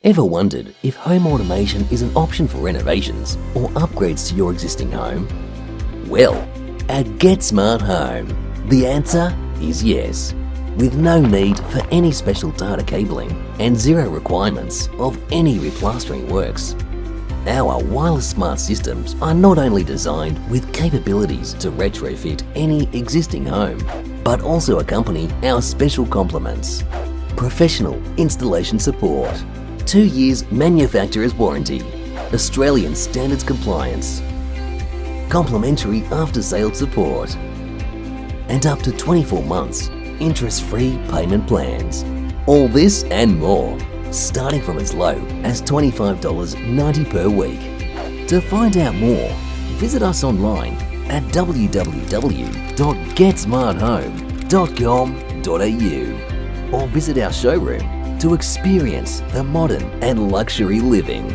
Ever wondered if home automation is an option for renovations or upgrades to your existing home? Well, at Get Smart Home, the answer is yes. With no need for any special data cabling and zero requirements of any replastering works. Our wireless smart systems are not only designed with capabilities to retrofit any existing home, but also accompany our special compliments. Professional installation support, 2 years manufacturer's warranty, Australian standards compliance, complimentary after-sales support, and up to 24 months interest-free payment plans. All this and more, starting from as low as $25.90 per week. To find out more, visit us online at www.getsmarthome.com.au or visit our showroom to experience the modern and luxury living.